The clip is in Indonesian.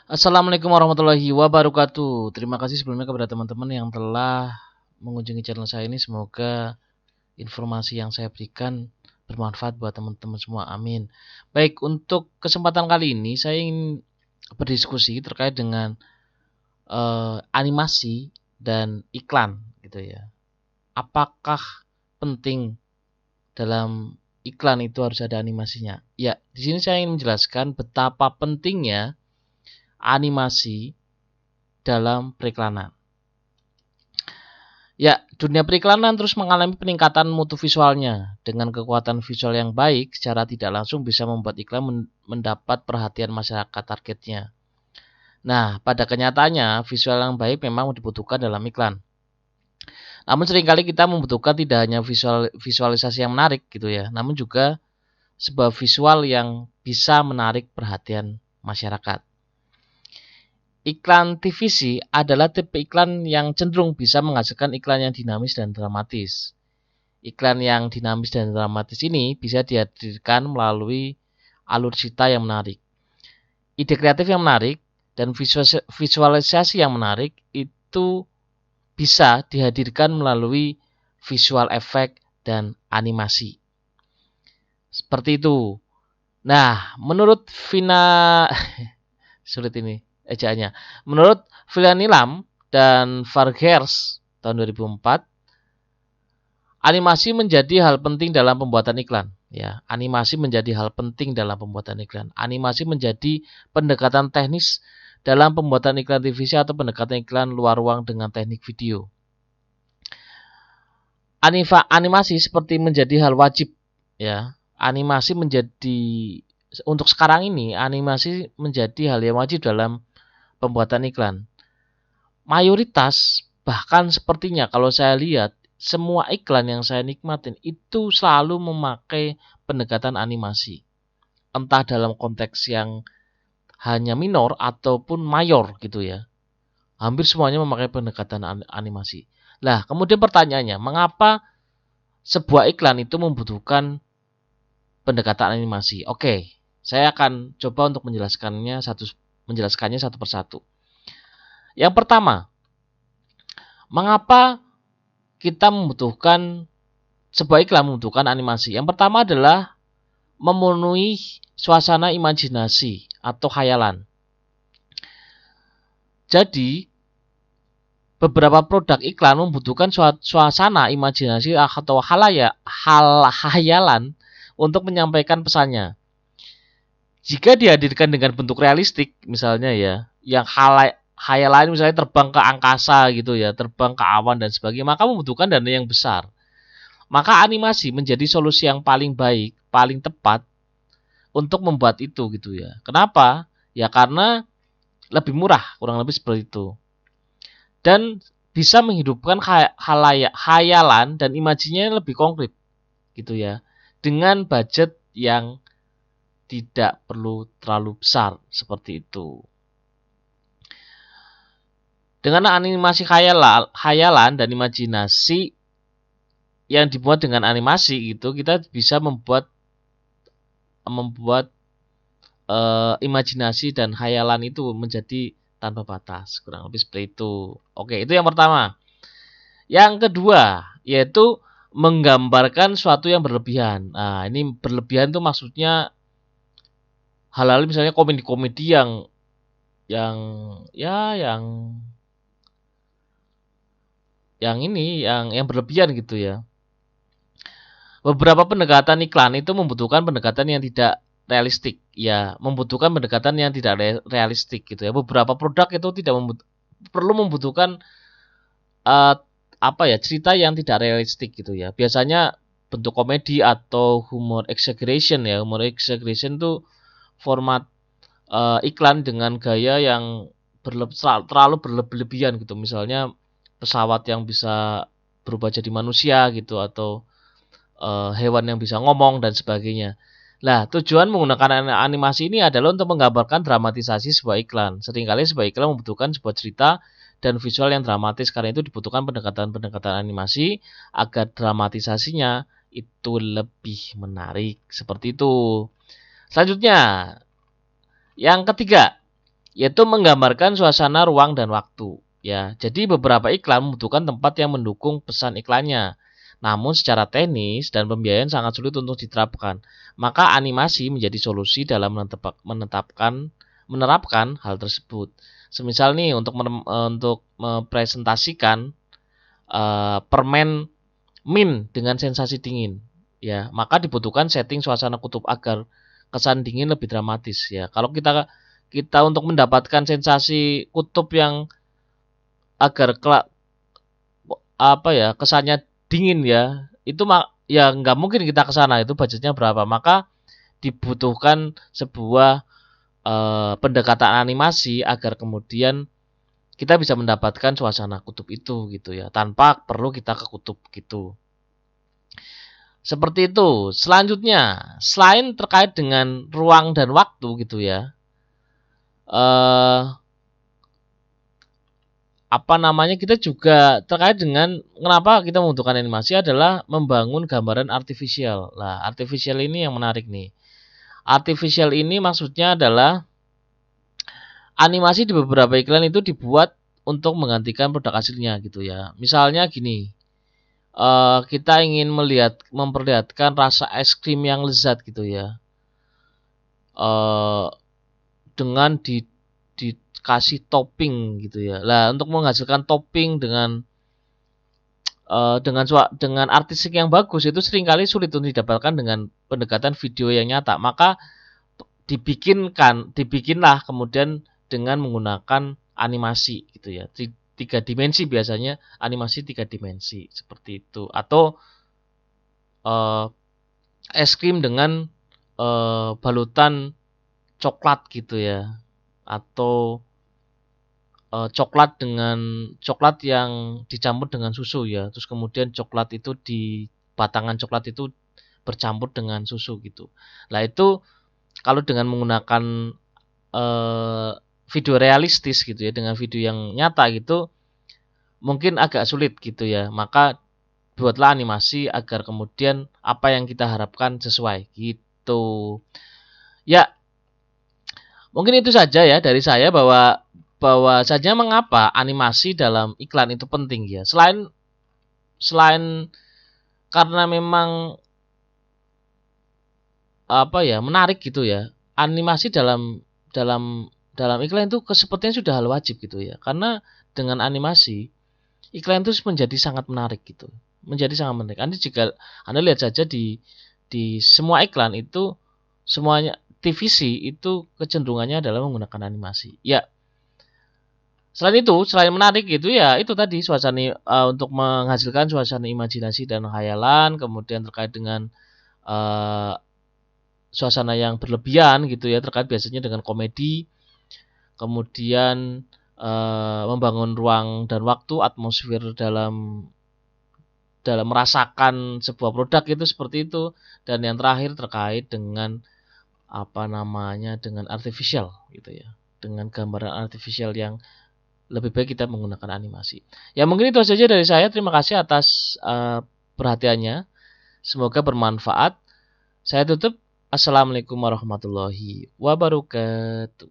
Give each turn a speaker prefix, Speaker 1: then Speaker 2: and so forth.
Speaker 1: Assalamualaikum warahmatullahi wabarakatuh. Terima kasih sebelumnya kepada teman-teman yang telah mengunjungi channel saya ini. Semoga informasi yang saya berikan bermanfaat buat teman-teman semua. Amin. Baik, untuk kesempatan kali ini saya ingin berdiskusi terkait dengan animasi dan iklan gitu ya. Apakah penting dalam iklan itu harus ada animasinya? Ya, di sini saya ingin menjelaskan betapa pentingnya animasi dalam periklanan. Ya, dunia periklanan terus mengalami peningkatan mutu visualnya. Dengan kekuatan visual yang baik, secara tidak langsung bisa membuat iklan mendapat perhatian masyarakat targetnya. Nah, pada kenyataannya, visual yang baik memang dibutuhkan dalam iklan. Namun seringkali kita membutuhkan tidak hanya visualisasi yang menarik gitu ya, namun juga sebuah visual yang bisa menarik perhatian masyarakat. Iklan TVC adalah tipe iklan yang cenderung bisa menghasilkan iklan yang dinamis dan dramatis. Iklan yang dinamis dan dramatis ini bisa dihadirkan melalui alur cerita yang menarik, ide kreatif yang menarik, dan visualisasi yang menarik itu bisa dihadirkan melalui visual effect dan animasi. Seperti itu. Nah, menurut sulit ini ejaannya. Menurut Vilanilam dan Varghese tahun 2004, animasi menjadi hal penting dalam pembuatan iklan. Ya, animasi menjadi hal penting dalam pembuatan iklan. Animasi menjadi pendekatan teknis dalam pembuatan iklan TVC atau pendekatan iklan luar ruang dengan teknik video. Animasi seperti menjadi hal wajib. Ya, animasi menjadi untuk sekarang ini animasi menjadi hal yang wajib dalam pembuatan iklan. Mayoritas bahkan sepertinya kalau saya lihat semua iklan yang saya nikmatin itu selalu memakai pendekatan animasi. Entah dalam konteks yang hanya minor ataupun mayor gitu ya. Hampir semuanya memakai pendekatan animasi. Lah, kemudian pertanyaannya, mengapa sebuah iklan itu membutuhkan pendekatan animasi? Oke, saya akan coba untuk menjelaskannya satu persatu. Yang pertama, mengapa kita membutuhkan sebuah iklan membutuhkan animasi? Yang pertama adalah memenuhi suasana imajinasi atau khayalan. Jadi, beberapa produk iklan membutuhkan suasana imajinasi atau khayalan untuk menyampaikan pesannya. Jika dihadirkan dengan bentuk realistik, misalnya ya, yang khayalan misalnya terbang ke angkasa gitu ya, terbang ke awan dan sebagainya, maka membutuhkan dana yang besar. Maka animasi menjadi solusi yang paling baik, paling tepat untuk membuat itu gitu ya. Kenapa? Ya karena lebih murah, kurang lebih seperti itu. Dan bisa menghidupkan khayalan dan imajinya lebih konkret gitu ya. Dengan budget yang tidak perlu terlalu besar seperti itu. Dengan animasi khayalan dan imajinasi yang dibuat dengan animasi gitu, kita bisa membuat imajinasi dan khayalan itu menjadi tanpa batas, kurang lebih seperti itu. Oke, itu yang pertama. Yang kedua, yaitu menggambarkan sesuatu yang berlebihan. Nah, ini berlebihan itu maksudnya hal-hal misalnya komedi-komedi yang ya yang berlebihan gitu ya. Beberapa pendekatan iklan itu membutuhkan pendekatan yang tidak realistik, ya, membutuhkan pendekatan yang tidak realistik gitu ya. Beberapa produk itu tidak perlu membutuhkan cerita yang tidak realistik gitu ya. Biasanya bentuk komedi atau humor exaggeration ya. Humor exaggeration itu format iklan dengan gaya yang terlalu berlebihan gitu. Misalnya pesawat yang bisa berubah jadi manusia gitu, atau hewan yang bisa ngomong dan sebagainya. Nah, tujuan menggunakan animasi ini adalah untuk menggambarkan dramatisasi sebuah iklan. Seringkali sebuah iklan membutuhkan sebuah cerita dan visual yang dramatis, karena itu dibutuhkan pendekatan-pendekatan animasi agar dramatisasinya itu lebih menarik. Seperti itu. Selanjutnya, yang ketiga, yaitu menggambarkan suasana ruang dan waktu. Ya, jadi beberapa iklan membutuhkan tempat yang mendukung pesan iklannya. Namun secara teknis dan pembiayaan sangat sulit untuk diterapkan. Maka animasi menjadi solusi dalam menerapkan hal tersebut. Semisal nih untuk mempresentasikan permen mint dengan sensasi dingin, ya, maka dibutuhkan setting suasana kutub agar kesan dingin lebih dramatis, ya. Kalau kita untuk mendapatkan sensasi kutub yang agar kesannya dingin, ya, itu ya nggak mungkin kita ke sana, itu budgetnya berapa. Maka dibutuhkan sebuah pendekatan animasi agar kemudian kita bisa mendapatkan suasana kutub itu gitu ya, tanpa perlu kita ke kutub gitu. Seperti itu. Selanjutnya, selain terkait dengan ruang dan waktu gitu ya, kita juga terkait dengan kenapa kita membutuhkan animasi adalah membangun gambaran artifisial. Lah, artifisial ini yang menarik nih. Artifisial ini maksudnya adalah animasi di beberapa iklan itu dibuat untuk menggantikan produk aslinya gitu ya. Misalnya gini, kita ingin memperlihatkan rasa es krim yang lezat gitu ya, dengan dikasih topping gitu ya. Lah, untuk menghasilkan topping dengan artistik yang bagus itu seringkali sulit untuk didapatkan dengan pendekatan video yang nyata. Maka dibikinlah kemudian dengan menggunakan animasi gitu ya. 3 dimensi biasanya, animasi 3 dimensi seperti itu. Atau es krim dengan balutan coklat gitu ya. Atau coklat yang dicampur dengan susu ya. Terus kemudian batangan coklat itu bercampur dengan susu gitu. Nah, itu kalau dengan menggunakan video realistis gitu ya, dengan video yang nyata gitu, mungkin agak sulit gitu ya. Maka buatlah animasi agar kemudian apa yang kita harapkan sesuai gitu. Ya, mungkin itu saja ya dari saya, bahwa saja mengapa animasi dalam iklan itu penting ya. Selain karena memang menarik gitu ya. Animasi dalam iklan itu sepertinya sudah hal wajib gitu ya. Karena dengan animasi iklan itu menjadi sangat menarik gitu. Menjadi sangat menarik. Jika Anda lihat saja di semua iklan itu, semuanya TVC itu kecenderungannya adalah menggunakan animasi. Ya. Selain menarik gitu ya, itu tadi suasana untuk menghasilkan suasana imajinasi dan khayalan, kemudian terkait dengan suasana yang berlebihan gitu ya, terkait biasanya dengan komedi, kemudian membangun ruang dan waktu, atmosfer dalam merasakan sebuah produk itu seperti itu, dan yang terakhir terkait dengan dengan artificial gitu ya, dengan gambaran artificial yang lebih baik kita menggunakan animasi. Ya, mungkin itu saja dari saya. Terima kasih atas perhatiannya. Semoga bermanfaat. Saya tutup. Assalamualaikum warahmatullahi wabarakatuh.